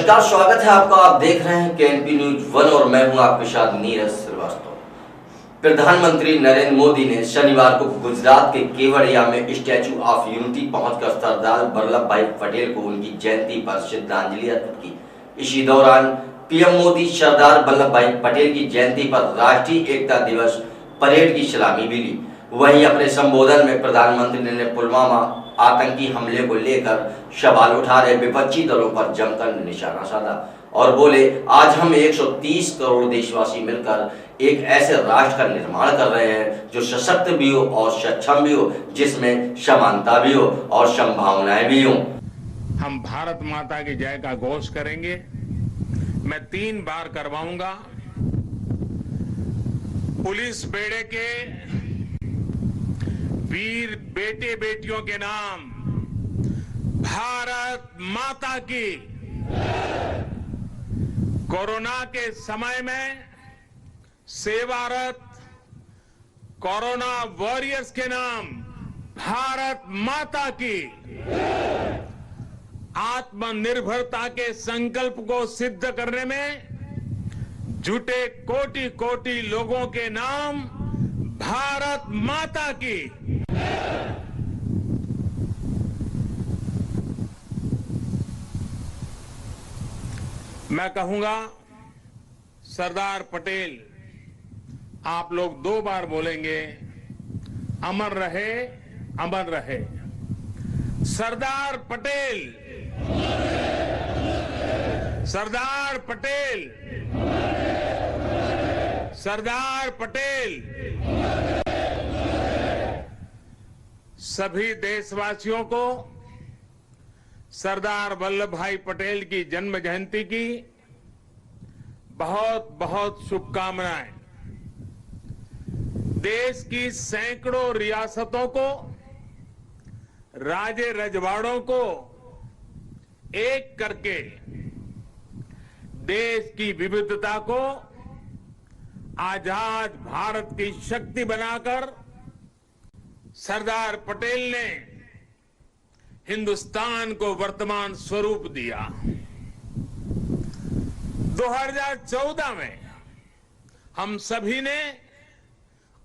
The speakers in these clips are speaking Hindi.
नमस्कार, स्वागत है आपका। आप देख रहे हैं केएनपी न्यूज 1 और मैं हूं आपके साथ नीरज श्रीवास्तव। प्रधानमंत्री नरेंद्र मोदी ने शनिवार को गुजरात के केवड़िया में स्टैच्यू ऑफ यूनिटी पहुंचकर सरदार वल्लभ भाई पटेल को उनकी जयंती पर श्रद्धांजलि अर्पित की। इसी दौरान पीएम मोदी सरदार वल्लभ भाई पटेल की जयंती पर राष्ट्रीय एकता दिवस परेड की सलामी भी ली। वहीं अपने संबोधन में प्रधानमंत्री ने पुलवामा आतंकी हमले को लेकर सवाल उठा रहे विपक्षी दलों पर जमकर निशाना साधा और बोले, आज हम 130 करोड़ देशवासी मिलकर एक ऐसे राष्ट्र का निर्माण कर रहे हैं जो सशक्त भी हो और सक्षम भी हो, जिसमें समानता भी हो और संभावनाएं भी हो। हम भारत माता की जय का घोष करेंगे। मैं 3 बार करवाऊंगा। पुलिस बेड़े के वीर बेटे बेटियों के नाम भारत माता की। कोरोना के समय में सेवारत कोरोना वॉरियर्स के नाम भारत माता की। आत्मनिर्भरता के संकल्प को सिद्ध करने में जुटे कोटि कोटि लोगों के नाम भारत माता की। मैं कहूंगा, सरदार पटेल, आप लोग 2 बार बोलेंगे, अमर रहे, अमर रहे। सरदार पटेल, सरदार पटेल, सरदार पटेल। सभी देशवासियों को सरदार वल्लभ भाई पटेल की जन्म जयंती की बहुत बहुत शुभकामनाएं। देश की सैकड़ों रियासतों को, राजे रजवाड़ों को एक करके देश की विविधता को आजाद भारत की शक्ति बनाकर सरदार पटेल ने हिंदुस्तान को वर्तमान स्वरूप दिया। 2014 में हम सभी ने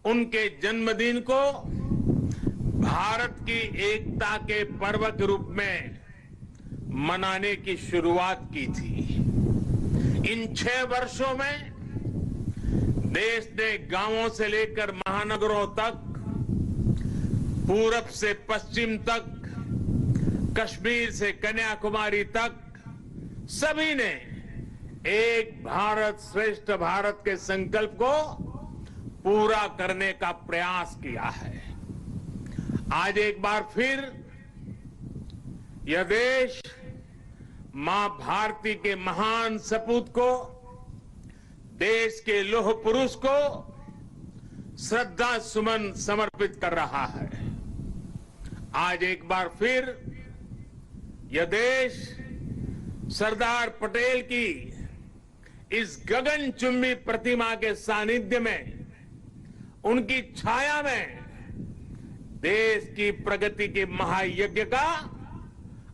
उनके जन्मदिन को भारत की एकता के पर्व के रूप में मनाने की शुरुआत की थी। इन 6 वर्षों में देश ने गांवों से लेकर महानगरों तक, पूरब से पश्चिम तक, कश्मीर से कन्याकुमारी तक सभी ने एक भारत श्रेष्ठ भारत के संकल्प को पूरा करने का प्रयास किया है। आज एक बार फिर यह देश मां भारती के महान सपूत को, देश के लौह पुरुष को श्रद्धा सुमन समर्पित कर रहा है। आज एक बार फिर यह देश सरदार पटेल की इस गगनचुंबी प्रतिमा के सानिध्य में, उनकी छाया में देश की प्रगति के महायज्ञ का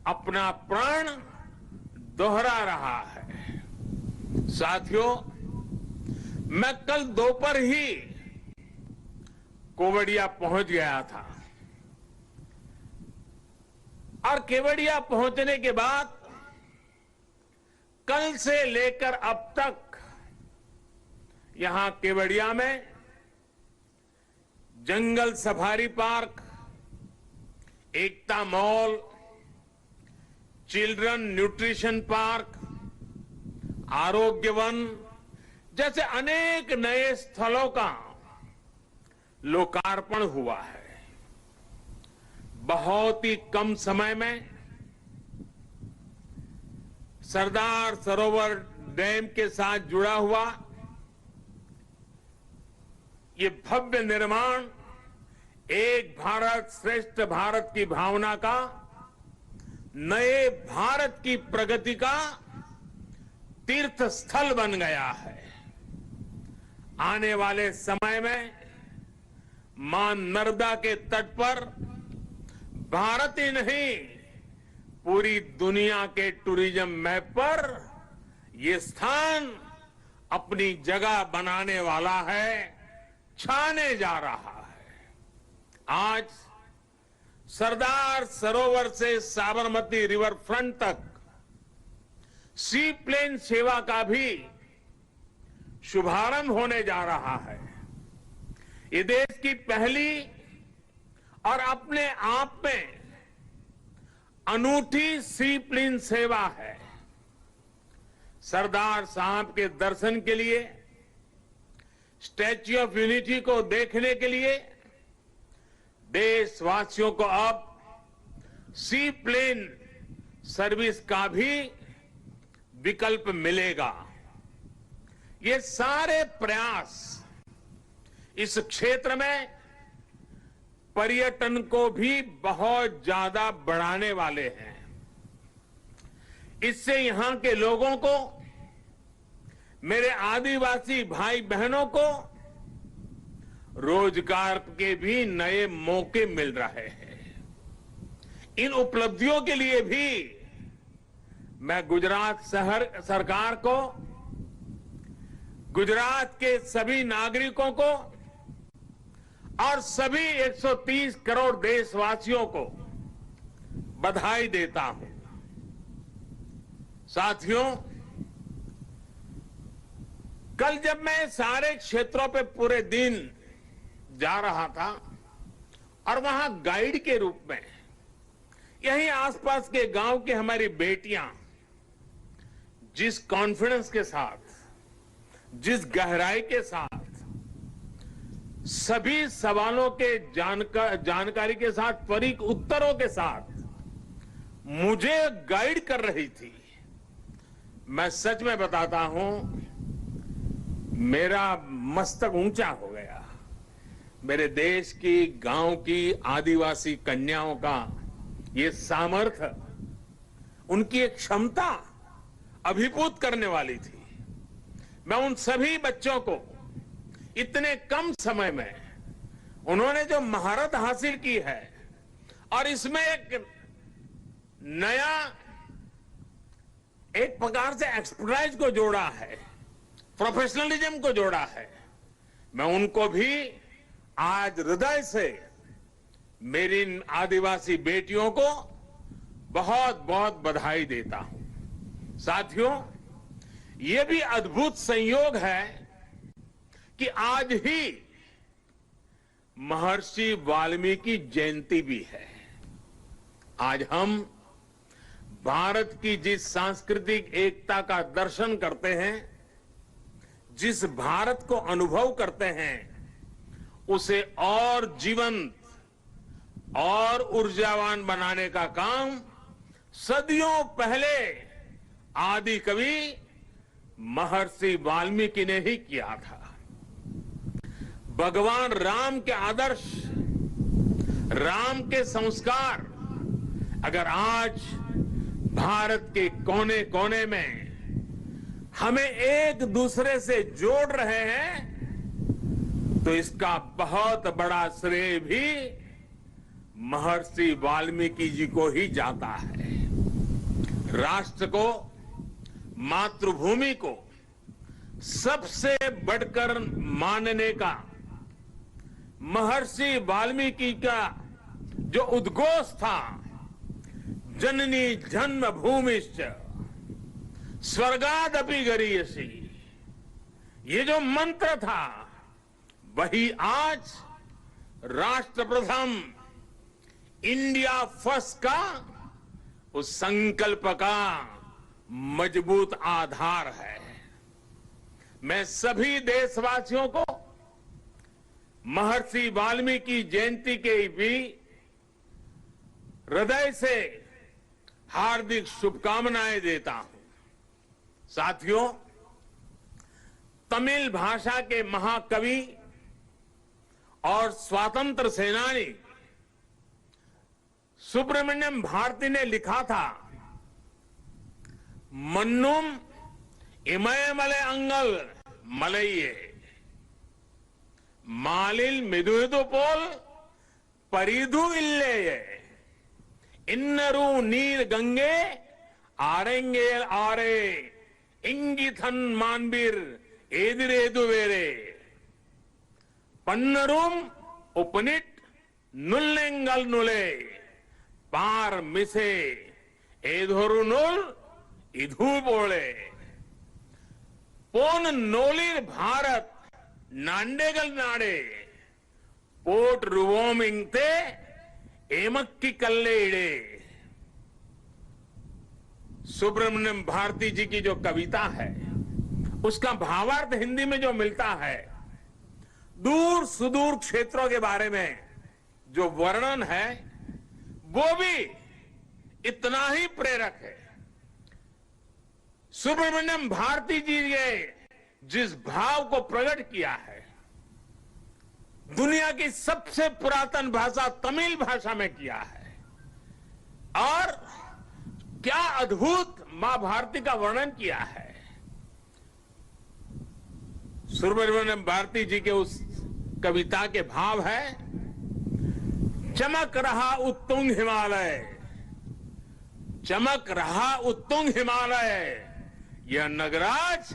अपना प्राण दोहरा रहा है। साथियों, मैं कल दोपहर ही केवड़िया पहुंच गया था और केवड़िया पहुंचने के बाद कल से लेकर अब तक यहां केवड़िया में जंगल सफारी पार्क, एकता मॉल, चिल्ड्रन न्यूट्रिशन पार्क, आरोग्य वन जैसे अनेक नए स्थलों का लोकार्पण हुआ है। बहुत ही कम समय में सरदार सरोवर डैम के साथ जुड़ा हुआ ये भव्य निर्माण एक भारत श्रेष्ठ भारत की भावना का, नए भारत की प्रगति का तीर्थ स्थल बन गया है। आने वाले समय में मां नर्मदा के तट पर भारत ही नहीं, पूरी दुनिया के टूरिज्म मैप पर ये स्थान अपनी जगह बनाने वाला है, छाने जा रहा है। आज सरदार सरोवर से साबरमती रिवर फ्रंट तक सी प्लेन सेवा का भी शुभारंभ होने जा रहा है। ये देश की पहली और अपने आप में अनूठी सी प्लेन सेवा है। सरदार साहब के दर्शन के लिए, स्टैच्यू ऑफ यूनिटी को देखने के लिए देशवासियों को अब सी प्लेन सर्विस का भी विकल्प मिलेगा। ये सारे प्रयास इस क्षेत्र में पर्यटन को भी बहुत ज्यादा बढ़ाने वाले हैं। इससे यहां के लोगों को, मेरे आदिवासी भाई बहनों को रोजगार के भी नए मौके मिल रहे हैं। इन उपलब्धियों के लिए भी मैं गुजरात सरकार को, गुजरात के सभी नागरिकों को और सभी 130 करोड़ देशवासियों को बधाई देता हूं। साथियों, कल जब मैं सारे क्षेत्रों पे पूरे दिन जा रहा था और वहां गाइड के रूप में यहीं आसपास के गांव की हमारी बेटियां जिस कॉन्फिडेंस के साथ, जिस गहराई के साथ, सभी सवालों के जानकारी के साथ, त्वरित उत्तरों के साथ मुझे गाइड कर रही थी, मैं सच में बताता हूं, मेरा मस्तक ऊंचा हो गया। मेरे देश की, गांव की आदिवासी कन्याओं का ये सामर्थ्य, उनकी एक क्षमता अभिभूत करने वाली थी। मैं उन सभी बच्चों को इतने कम समय में उन्होंने जो महारत हासिल की है और इसमें एक नया, एक प्रकार से एक्सपर्टाइज को जोड़ा है, प्रोफेशनलिज्म को जोड़ा है, मैं उनको भी आज हृदय से मेरी आदिवासी बेटियों को बहुत बहुत बधाई देता हूं। साथियों, ये भी अद्भुत संयोग है कि आज ही महर्षि वाल्मीकि जयंती भी है। आज हम भारत की जिस सांस्कृतिक एकता का दर्शन करते हैं, जिस भारत को अनुभव करते हैं, उसे और जीवंत और ऊर्जावान बनाने का काम सदियों पहले आदि कवि महर्षि वाल्मीकि ने ही किया था। भगवान राम के आदर्श, राम के संस्कार अगर आज भारत के कोने कोने में हमें एक दूसरे से जोड़ रहे हैं, तो इसका बहुत बड़ा श्रेय भी महर्षि वाल्मीकि जी को ही जाता है। राष्ट्र को, मातृभूमि को सबसे बढ़कर मानने का महर्षि वाल्मीकि का जो उद्घोष था, जननी जन्मभूमिश्च स्वर्गादपि गरीयसी, ये जो मंत्र था, वही आज राष्ट्र प्रथम, इंडिया फर्स्ट का उस संकल्प का मजबूत आधार है। मैं सभी देशवासियों को महर्षि वाल्मीकि जयंती के भी हृदय से हार्दिक शुभकामनाएं देता हूं। साथियों, तमिल भाषा के महाकवि और स्वतंत्र सेनानी सुब्रमण्यम भारती ने लिखा था, मन्नुम इमयमले अंगल मलइये मालिल मिदुदु पोल परिधु इल्ले इन्नरू नीर गंगे आरेंगे आरे इंगिथन मानबीर एदिरेदुवेरे पन्नरुम उपनिट नुल्लेंगल नुले पार मिसे एधोरु नुल इधु बोले पोन नोलिर भारत नांडेगल नाडे पोट रुवोमिंग ते एमक्की कल्ले इडे। सुब्रमण्यम भारती जी की जो कविता है उसका भावार्थ हिंदी में जो मिलता है, दूर सुदूर क्षेत्रों के बारे में जो वर्णन है वो भी इतना ही प्रेरक है। सुब्रमण्यम भारती जी ने जिस भाव को प्रकट किया है, दुनिया की सबसे पुरातन भाषा तमिल भाषा में किया है, और क्या अद्भुत मां भारती का वर्णन किया है। सुब्रमण्यम भारती जी के उस कविता के भाव है, चमक रहा उत्तुंग हिमालय, चमक रहा उत्तुंग हिमालय, यह नगराज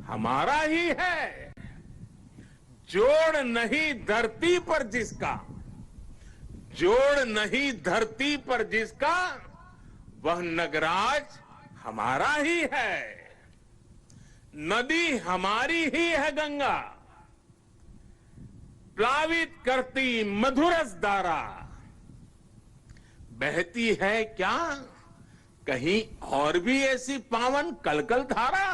हमारा ही है। जोड़ नहीं धरती पर जिसका, जोड़ नहीं धरती पर जिसका, वह नगराज हमारा ही है। नदी हमारी ही है गंगा, प्लावित करती मधुरस धारा, बहती है क्या कहीं और भी ऐसी पावन कलकल धारा।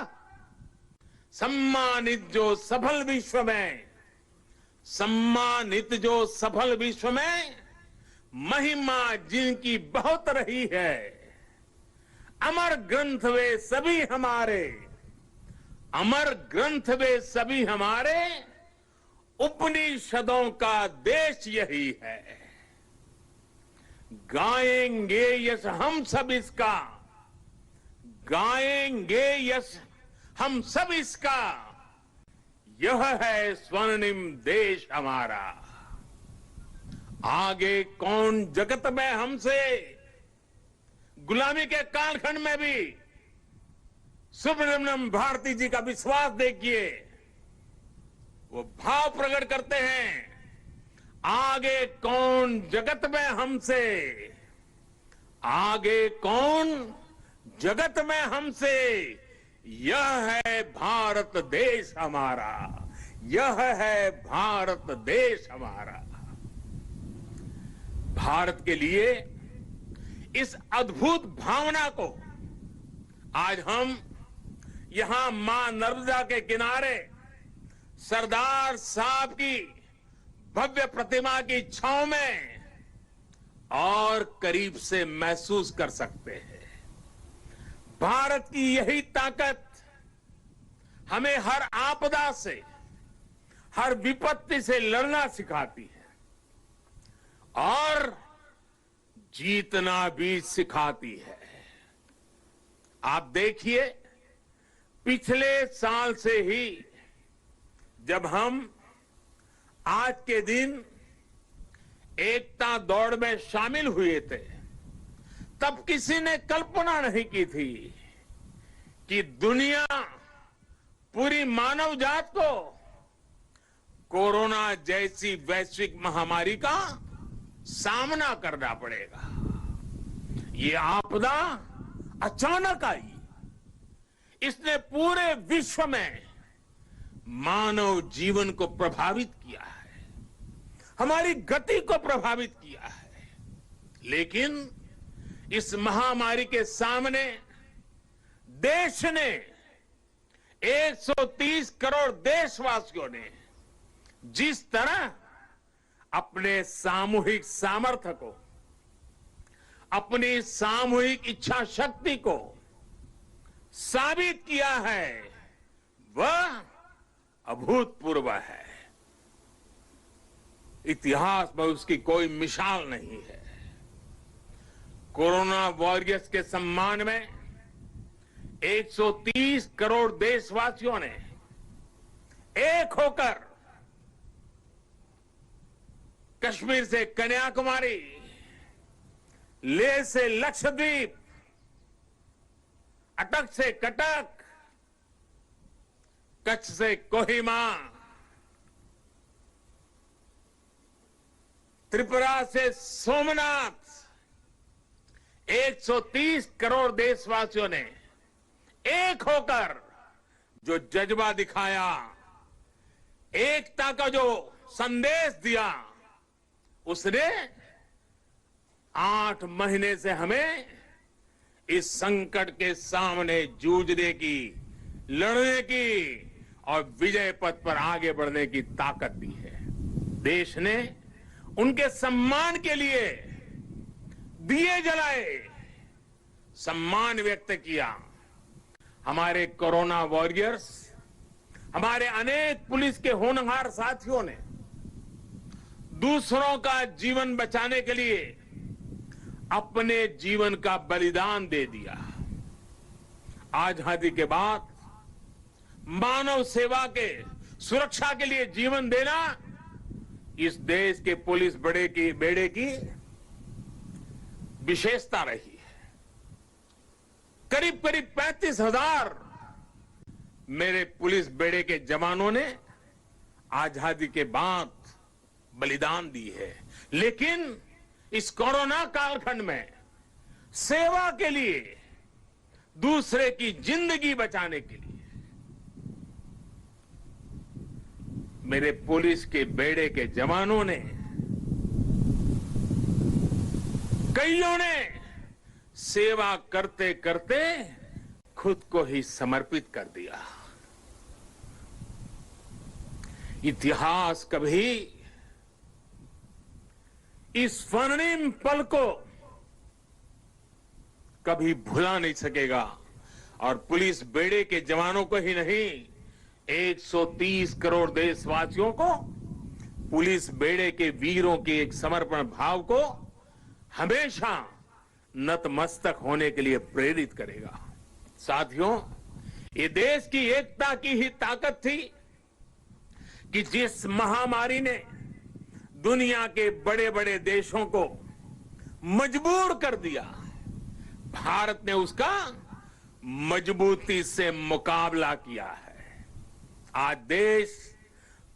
सम्मानित जो सफल विश्व में, सम्मानित जो सफल विश्व में, महिमा जिनकी बहुत रही है। अमर ग्रंथ वे सभी हमारे, अमर ग्रंथ वे सभी हमारे, उपनिषदों का देश यही है। गाएंगे यश हम सब इसका, गाएंगे यश हम सब इसका, यह है स्वर्णिम देश हमारा। आगे कौन जगत में हमसे, गुलामी के कालखंड में भी सुब्रमण्यम भारती जी का विश्वास देखिए, वो भाव प्रकट करते हैं, आगे कौन जगत में हमसे, आगे कौन जगत में हमसे, यह है भारत देश हमारा, यह है भारत देश हमारा। भारत के लिए इस अद्भुत भावना को आज हम यहां मां नर्मदा के किनारे सरदार साहब की भव्य प्रतिमा की छांव में और करीब से महसूस कर सकते हैं। भारत की यही ताकत हमें हर आपदा से, हर विपत्ति से लड़ना सिखाती है और जीतना भी सिखाती है। आप देखिए, पिछले साल से ही जब हम आज के दिन एकता दौड़ में शामिल हुए थे, तब किसी ने कल्पना नहीं की थी कि दुनिया, पूरी मानव जात को कोरोना जैसी वैश्विक महामारी का सामना करना पड़ेगा। ये आपदा अचानक आई, इसने पूरे विश्व में मानव जीवन को प्रभावित किया है, हमारी गति को प्रभावित किया है। लेकिन इस महामारी के सामने देश ने, 130 करोड़ देशवासियों ने जिस तरह अपने सामूहिक सामर्थ्य को, अपनी सामूहिक इच्छा शक्ति को साबित किया है, वह अभूतपूर्व है। इतिहास में उसकी कोई मिसाल नहीं है। कोरोना वॉरियर्स के सम्मान में 130 करोड़ देशवासियों ने एक होकर कश्मीर से कन्याकुमारी, लेह से लक्षद्वीप, अटक से कटक, कच्छ से कोहिमा, त्रिपुरा से सोमनाथ, 130 करोड़ देशवासियों ने एक होकर जो जज्बा दिखाया, एकता का जो संदेश दिया, उसने 8 महीने से हमें इस संकट के सामने जूझने की, लड़ने की और विजय पथ पर आगे बढ़ने की ताकत दी है। देश ने उनके सम्मान के लिए दिए जलाए, सम्मान व्यक्त किया। हमारे कोरोना वॉरियर्स, हमारे अनेक पुलिस के होनहार साथियों ने दूसरों का जीवन बचाने के लिए अपने जीवन का बलिदान दे दिया। आजादी के बाद मानव सेवा के, सुरक्षा के लिए जीवन देना इस देश के पुलिस बेड़े की विशेषता रही है। करीब करीब 35,000 मेरे पुलिस बेड़े के जवानों ने आजादी के बाद बलिदान दी है, लेकिन इस कोरोना कालखंड में सेवा के लिए, दूसरे की जिंदगी बचाने के लिए मेरे पुलिस के बेड़े के जवानों ने, कईयों ने सेवा करते करते खुद को ही समर्पित कर दिया। इतिहास कभी इस स्वर्णिम पल को कभी भुला नहीं सकेगा और पुलिस बेड़े के जवानों को ही नहीं, 130 करोड़ देशवासियों को पुलिस बेड़े के वीरों के एक समर्पण भाव को हमेशा नतमस्तक होने के लिए प्रेरित करेगा। साथियों, ये देश की एकता की ही ताकत थी कि जिस महामारी ने दुनिया के बड़े बड़े देशों को मजबूर कर दिया, भारत ने उसका मजबूती से मुकाबला किया है। आज देश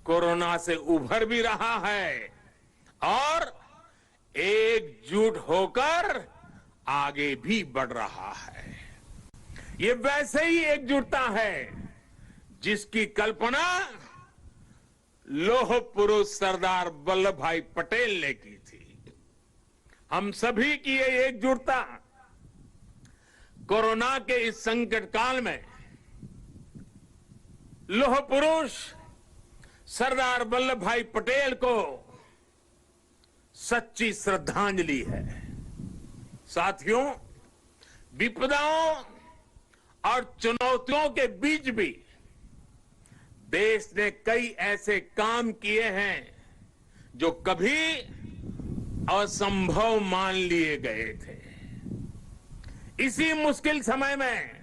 कोरोना से उभर भी रहा है और एकजुट होकर आगे भी बढ़ रहा है। ये वैसे ही एकजुटता है जिसकी कल्पना लौह पुरुष सरदार वल्लभ भाई पटेल ने की थी। हम सभी की ये एकजुटता कोरोना के इस संकट काल में लौह पुरुष सरदार वल्लभ भाई पटेल को सच्ची श्रद्धांजलि है। साथियों, विपदाओं और चुनौतियों के बीच भी देश ने कई ऐसे काम किए हैं जो कभी असंभव मान लिए गए थे। इसी मुश्किल समय में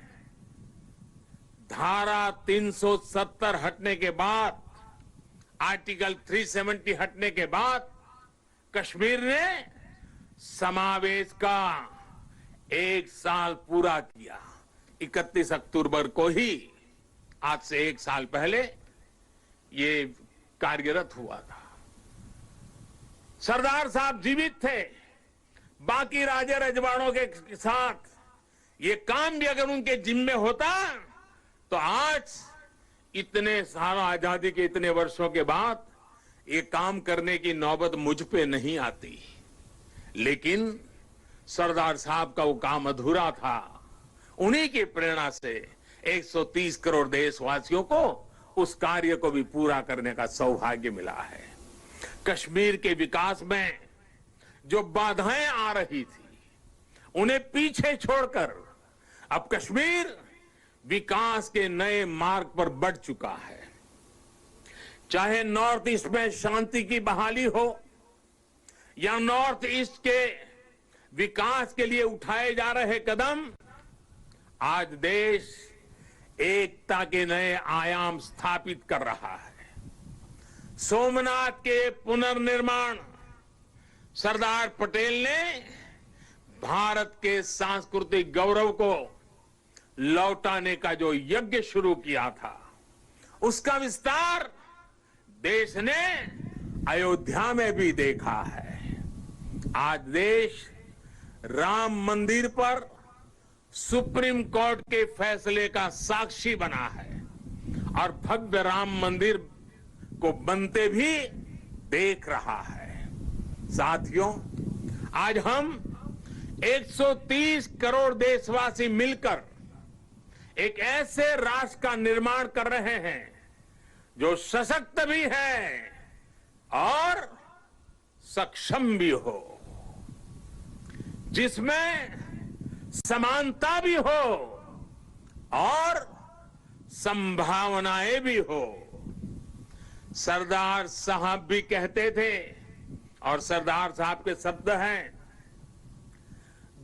धारा 370 हटने के बाद, आर्टिकल 370 हटने के बाद कश्मीर ने समावेश का 1 साल पूरा किया। 31 अक्टूबर को ही, आज से 1 साल पहले ये कार्यरत हुआ था। सरदार साहब जीवित थे, बाकी राजे रजवाड़ों के साथ ये काम भी अगर उनके जिम्मे होता तो आज इतने साल आजादी के इतने वर्षों के बाद ये काम करने की नौबत मुझ पे नहीं आती। लेकिन सरदार साहब का वो काम अधूरा था। उन्हीं की प्रेरणा से 130 करोड़ देशवासियों को उस कार्य को भी पूरा करने का सौभाग्य मिला है। कश्मीर के विकास में जो बाधाएं आ रही थी, उन्हें पीछे छोड़कर अब कश्मीर विकास के नए मार्ग पर बढ़ चुका है। चाहे नॉर्थ ईस्ट में शांति की बहाली हो या नॉर्थ ईस्ट के विकास के लिए उठाए जा रहे कदम, आज देश एकता के नए आयाम स्थापित कर रहा है। सोमनाथ के पुनर्निर्माण सरदार पटेल ने भारत के सांस्कृतिक गौरव को लौटाने का जो यज्ञ शुरू किया था, उसका विस्तार देश ने अयोध्या में भी देखा है। आज देश राम मंदिर पर सुप्रीम कोर्ट के फैसले का साक्षी बना है और भव्य राम मंदिर को बनते भी देख रहा है। साथियों, आज हम 130 करोड़ देशवासी मिलकर एक ऐसे राष्ट्र का निर्माण कर रहे हैं जो सशक्त भी है और सक्षम भी हो, जिसमें समानता भी हो और संभावनाएं भी हो। सरदार साहब भी कहते थे, और सरदार साहब के शब्द हैं,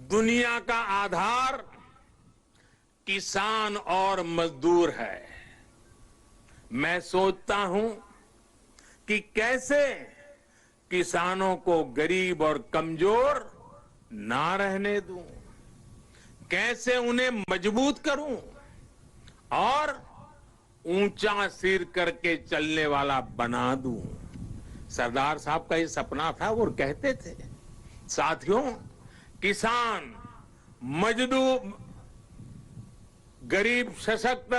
दुनिया का आधार किसान और मजदूर है। मैं सोचता हूं कि कैसे किसानों को गरीब और कमजोर ना रहने दूं, कैसे उन्हें मजबूत करूं और ऊंचा सिर करके चलने वाला बना दूं। सरदार साहब का ये सपना था, वो कहते थे। साथियों, किसान, मजदूर, गरीब सशक्त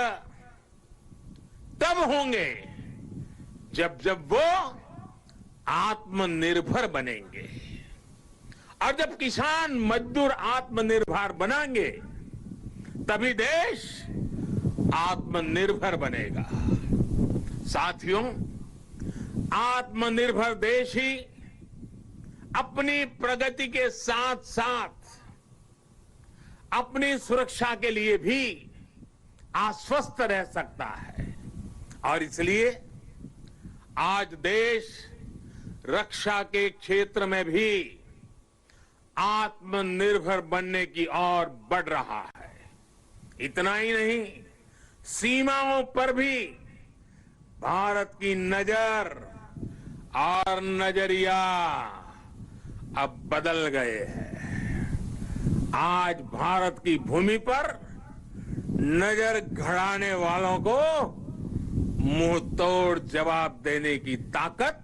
तब होंगे जब वो आत्मनिर्भर बनेंगे, और जब किसान मजदूर आत्मनिर्भर बनेंगे तभी देश आत्मनिर्भर बनेगा। साथियों, आत्मनिर्भर देश ही अपनी प्रगति के साथ साथ अपनी सुरक्षा के लिए भी आश्वस्त रह सकता है, और इसलिए आज देश रक्षा के क्षेत्र में भी आत्मनिर्भर बनने की ओर बढ़ रहा है। इतना ही नहीं, सीमाओं पर भी भारत की नजर और नजरिया अब बदल गए हैं। आज भारत की भूमि पर नजर गड़ाने वालों को मुंह तोड़ जवाब देने की ताकत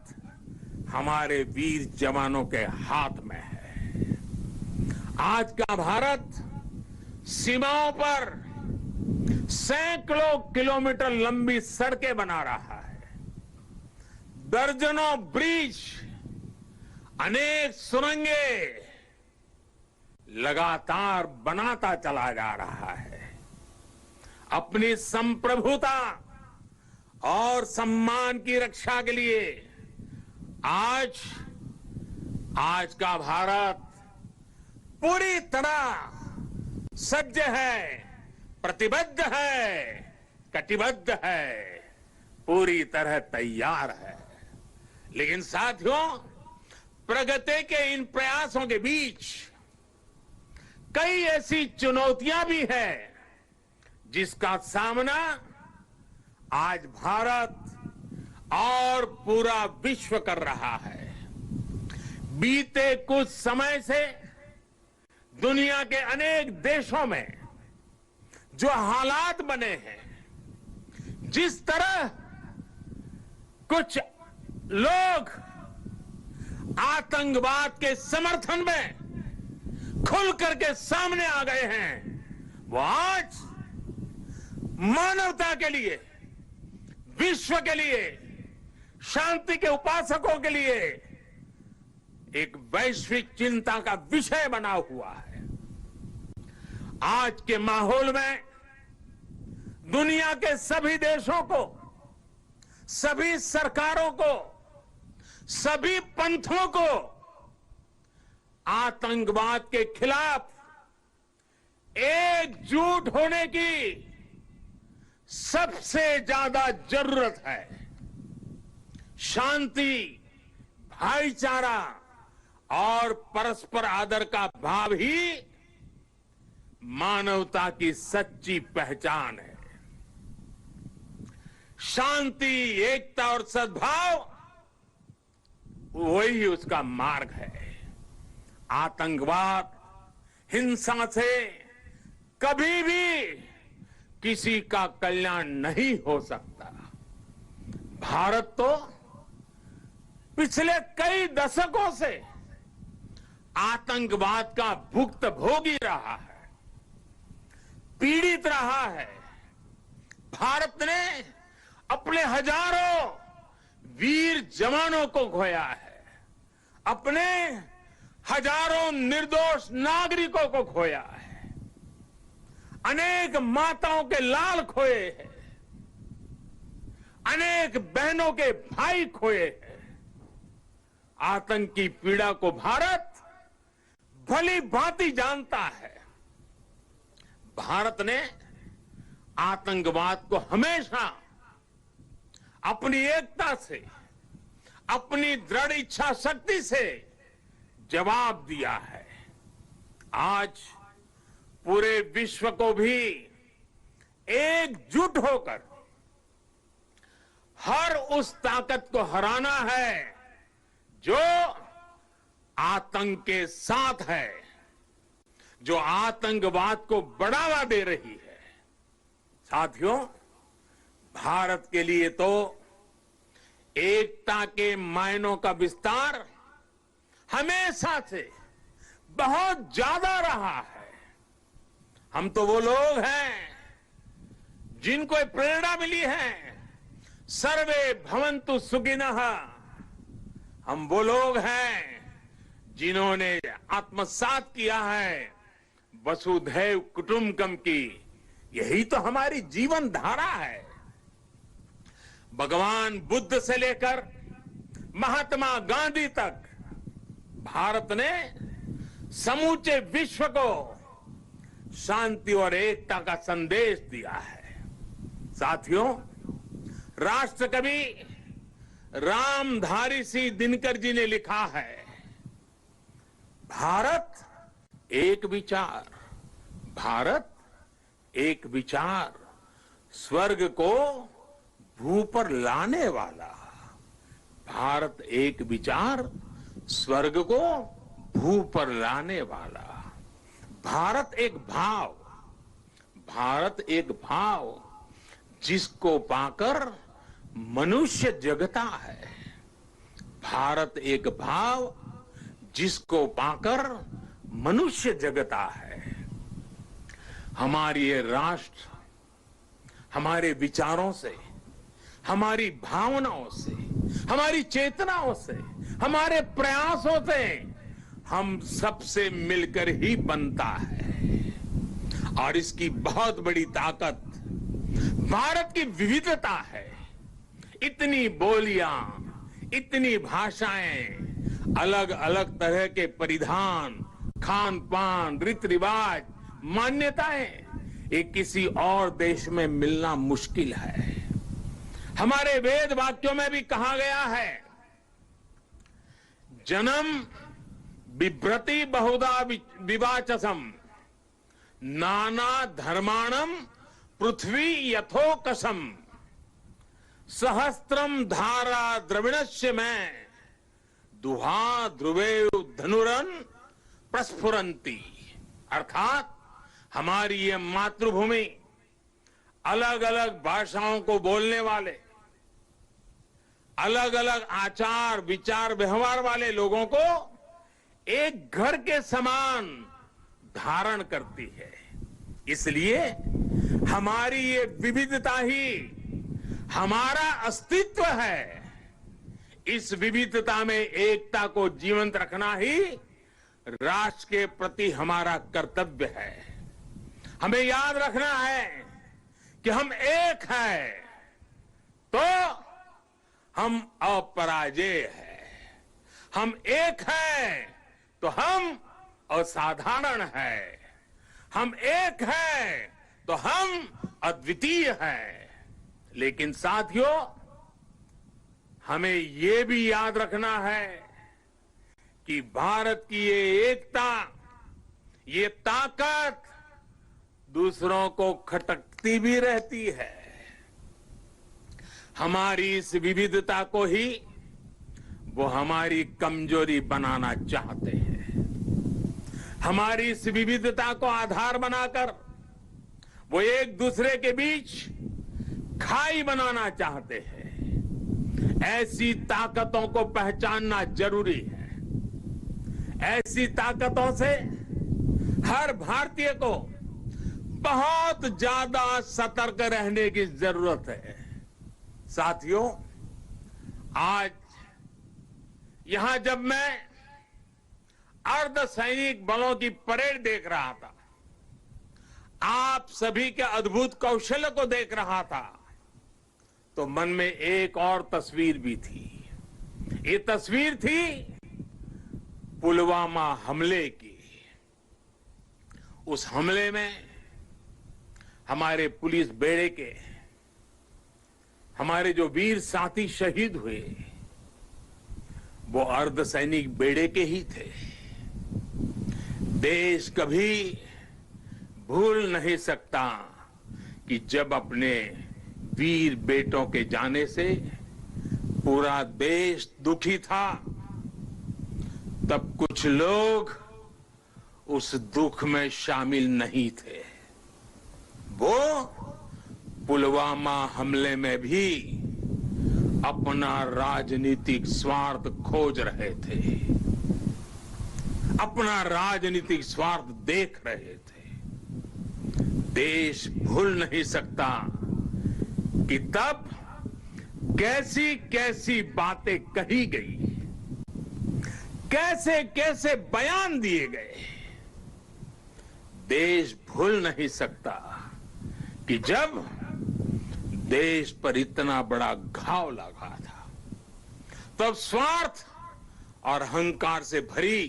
हमारे वीर जवानों के हाथ में है। आज का भारत सीमाओं पर सैकड़ों किलोमीटर लंबी सड़कें बना रहा है, दर्जनों ब्रिज, अनेक सुरंगें लगातार बनाता चला जा रहा है। अपनी संप्रभुता और सम्मान की रक्षा के लिए आज का भारत पूरी तरह सज्ज है, प्रतिबद्ध है, कटिबद्ध है, पूरी तरह तैयार है। लेकिन साथियों, प्रगति के इन प्रयासों के बीच कई ऐसी चुनौतियां भी हैं जिसका सामना आज भारत और पूरा विश्व कर रहा है। बीते कुछ समय से दुनिया के अनेक देशों में जो हालात बने हैं, जिस तरह कुछ लोग आतंकवाद के समर्थन में खुल करके सामने आ गए हैं, वो आज मानवता के लिए, विश्व के लिए, शांति के उपासकों के लिए एक वैश्विक चिंता का विषय बना हुआ है। आज के माहौल में दुनिया के सभी देशों को, सभी सरकारों को, सभी पंथों को आतंकवाद के खिलाफ एकजुट होने की सबसे ज्यादा जरूरत है। शांति, भाईचारा और परस्पर आदर का भाव ही मानवता की सच्ची पहचान है। शांति, एकता और सद्भाव वही उसका मार्ग है। आतंकवाद, हिंसा से कभी भी किसी का कल्याण नहीं हो सकता। भारत तो पिछले कई दशकों से आतंकवाद का भुक्तभोगी रहा है, पीड़ित रहा है। भारत ने अपने हजारों वीर जवानों को खोया है, अपने हजारों निर्दोष नागरिकों को खोया है, अनेक माताओं के लाल खोए हैं, अनेक बहनों के भाई खोए हैं। आतंक की पीड़ा को भारत भली भांति जानता है। भारत ने आतंकवाद को हमेशा अपनी एकता से, अपनी दृढ़ इच्छा शक्ति से जवाब दिया है। आज पूरे विश्व को भी एकजुट होकर हर उस ताकत को हराना है जो आतंक के साथ है, जो आतंकवाद को बढ़ावा दे रही है। साथियों, भारत के लिए तो एकता के मायनों का विस्तार हमेशा से बहुत ज्यादा रहा है। हम तो वो लोग हैं जिनको प्रेरणा मिली है, सर्वे भवन्तु सुखिनः। हम वो लोग हैं जिन्होंने आत्मसात किया है वसुधैव कुटुंबकम की। यही तो हमारी जीवन धारा है। भगवान बुद्ध से लेकर महात्मा गांधी तक भारत ने समूचे विश्व को शांति और एकता का संदेश दिया है। साथियों, राष्ट्रकवि रामधारी सिंह दिनकर जी ने लिखा है, भारत एक विचार, भारत एक विचार, स्वर्ग को भू पर लाने वाला। भारत एक विचार, स्वर्ग को भू पर लाने वाला। भारत एक भाव, भारत एक भाव जिसको पाकर मनुष्य जगता है। भारत एक भाव जिसको पाकर मनुष्य जगता है। हमारी ये राष्ट्र हमारे विचारों से, हमारी भावनाओं से, हमारी चेतनाओं से, हमारे प्रयासों से हम सबसे मिलकर ही बनता है। और इसकी बहुत बड़ी ताकत भारत की विविधता है। इतनी बोलियां, इतनी भाषाएं, अलग अलग तरह के परिधान, खान पान, रीति रिवाज, मान्यताएं, ये किसी और देश में मिलना मुश्किल है। हमारे वेद वाक्यों में भी कहा गया है, जन्म बिभ्रति बहुधा विवाचसम, नाना धर्माणम पृथ्वी यथोकसम, सहस्त्रम धारा द्रविणस्य में दुहा ध्रुवे धनुरन प्रस्फुरंती। अर्थात हमारी ये मातृभूमि अलग अलग भाषाओं को बोलने वाले, अलग अलग आचार विचार व्यवहार वाले लोगों को एक घर के समान धारण करती है। इसलिए हमारी ये विविधता ही हमारा अस्तित्व है। इस विविधता में एकता को जीवंत रखना ही राष्ट्र के प्रति हमारा कर्तव्य है। हमें याद रखना है कि हम एक हैं तो हम अपराजेय हैं, हम एक हैं तो हम असाधारण हैं, हम एक हैं तो हम अद्वितीय हैं। लेकिन साथियों, हमें ये भी याद रखना है कि भारत की ये एकता, ये ताकत दूसरों को खटकती भी रहती है। हमारी इस विविधता को ही वो हमारी कमजोरी बनाना चाहते हैं। हमारी इस विविधता को आधार बनाकर वो एक दूसरे के बीच खाई बनाना चाहते हैं। ऐसी ताकतों को पहचानना जरूरी है। ऐसी ताकतों से हर भारतीय को बहुत ज्यादा सतर्क रहने की जरूरत है। साथियों, आज यहां जब मैं अर्धसैनिक बलों की परेड देख रहा था, आप सभी के अद्भुत कौशल को देख रहा था, तो मन में एक और तस्वीर भी थी। ये तस्वीर थी पुलवामा हमले की। उस हमले में हमारे पुलिस बेड़े के हमारे जो वीर साथी शहीद हुए, वो अर्धसैनिक बेड़े के ही थे। देश कभी भूल नहीं सकता कि जब अपने वीर बेटों के जाने से पूरा देश दुखी था, तब कुछ लोग उस दुख में शामिल नहीं थे। वो पुलवामा हमले में भी अपना राजनीतिक स्वार्थ खोज रहे थे, अपना राजनीतिक स्वार्थ देख रहे थे। देश भूल नहीं सकता कि तब कैसी कैसी बातें कही गई, कैसे कैसे बयान दिए गए। देश भूल नहीं सकता कि जब देश पर इतना बड़ा घाव लगा था, तब स्वार्थ और अहंकार से भरी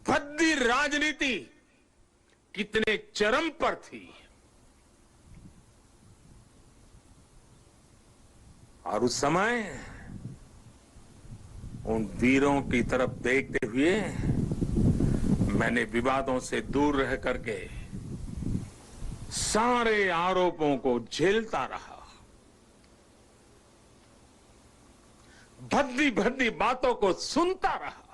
भद्दी राजनीति कितने चरम पर थी। और उस समय उन वीरों की तरफ देखते हुए मैंने विवादों से दूर रह करके सारे आरोपों को झेलता रहा, भद्दी भद्दी बातों को सुनता रहा।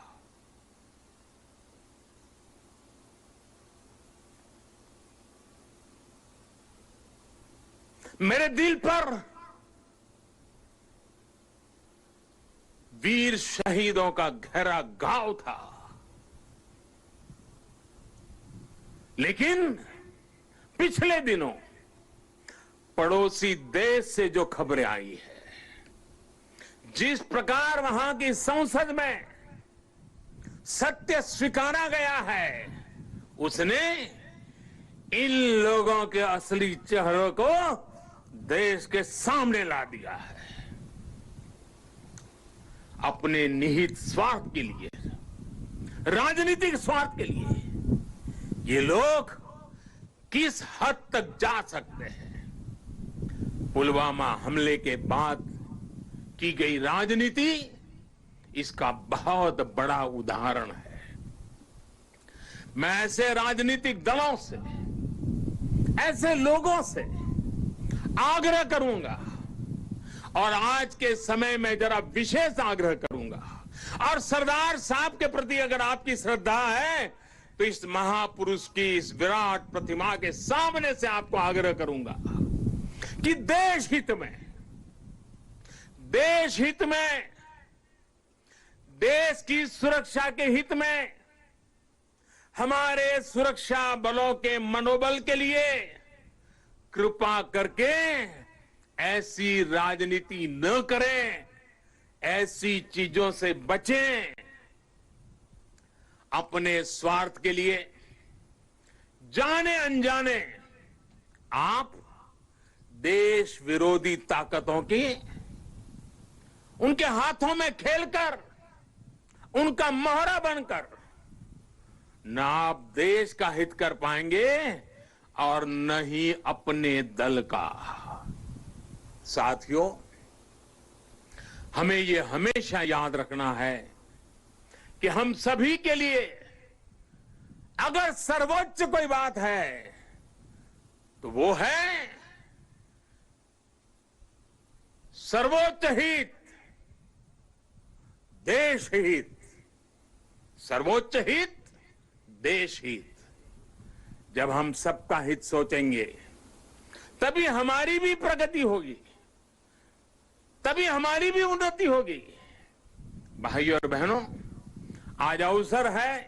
मेरे दिल पर वीर शहीदों का गहरा घाव था, लेकिन पिछले दिनों पड़ोसी देश से जो खबरें आई है, जिस प्रकार वहां की संसद में सत्य स्वीकारा गया है, उसने इन लोगों के असली चेहरों को देश के सामने ला दिया है। अपने निहित स्वार्थ के लिए, राजनीतिक स्वार्थ के लिए ये लोग किस हद तक जा सकते हैं। पुलवामा हमले के बाद की गई राजनीति इसका बहुत बड़ा उदाहरण है। मैं ऐसे राजनीतिक दलों से, ऐसे लोगों से आग्रह करूंगा, और आज के समय में जरा विशेष आग्रह करूंगा, और सरदार साहब के प्रति अगर आपकी श्रद्धा है तो इस महापुरुष की इस विराट प्रतिमा के सामने से आपको आग्रह करूंगा कि देश हित में, देश की सुरक्षा के हित में, हमारे सुरक्षा बलों के मनोबल के लिए कृपा करके ऐसी राजनीति न करें, ऐसी चीजों से बचें। अपने स्वार्थ के लिए जाने अनजाने आप देश विरोधी ताकतों की उनके हाथों में खेलकर, उनका मोहरा बनकर न आप देश का हित कर पाएंगे और न ही अपने दल का। साथियों, हमें ये हमेशा याद रखना है कि हम सभी के लिए अगर सर्वोच्च कोई बात है तो वो है सर्वोच्च हित, देश हित। सर्वोच्च हित, देश हित। जब हम सबका हित सोचेंगे तभी हमारी भी प्रगति होगी। तभी हमारी भी उन्नति होगी। भाइयों और बहनों, आज अवसर है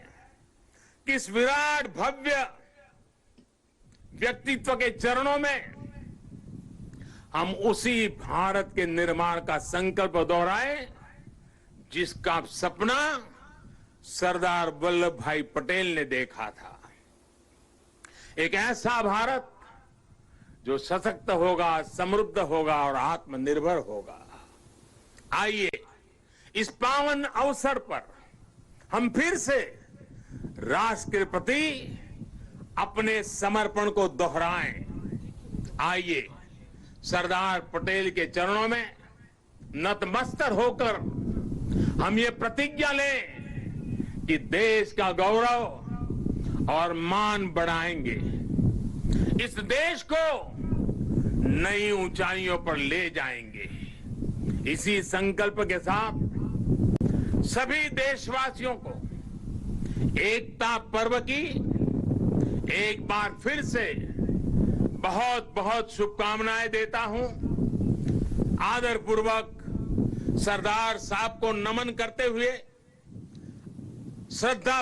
कि इस विराट भव्य व्यक्तित्व के चरणों में हम उसी भारत के निर्माण का संकल्प दोहराएं जिसका सपना सरदार वल्लभ भाई पटेल ने देखा था। एक ऐसा भारत जो सशक्त होगा, समृद्ध होगा और आत्मनिर्भर होगा। आइए इस पावन अवसर पर हम फिर से राष्ट्र के प्रति अपने समर्पण को दोहराएं। आइए सरदार पटेल के चरणों में नतमस्तक होकर हम ये प्रतिज्ञा लें कि देश का गौरव और मान बढ़ाएंगे, इस देश को नई ऊंचाइयों पर ले जाएंगे। इसी संकल्प के साथ सभी देशवासियों को एकता पर्व की एक बार फिर से बहुत बहुत शुभकामनाएं देता हूं। आदरपूर्वक सरदार साहब को नमन करते हुए श्रद्धा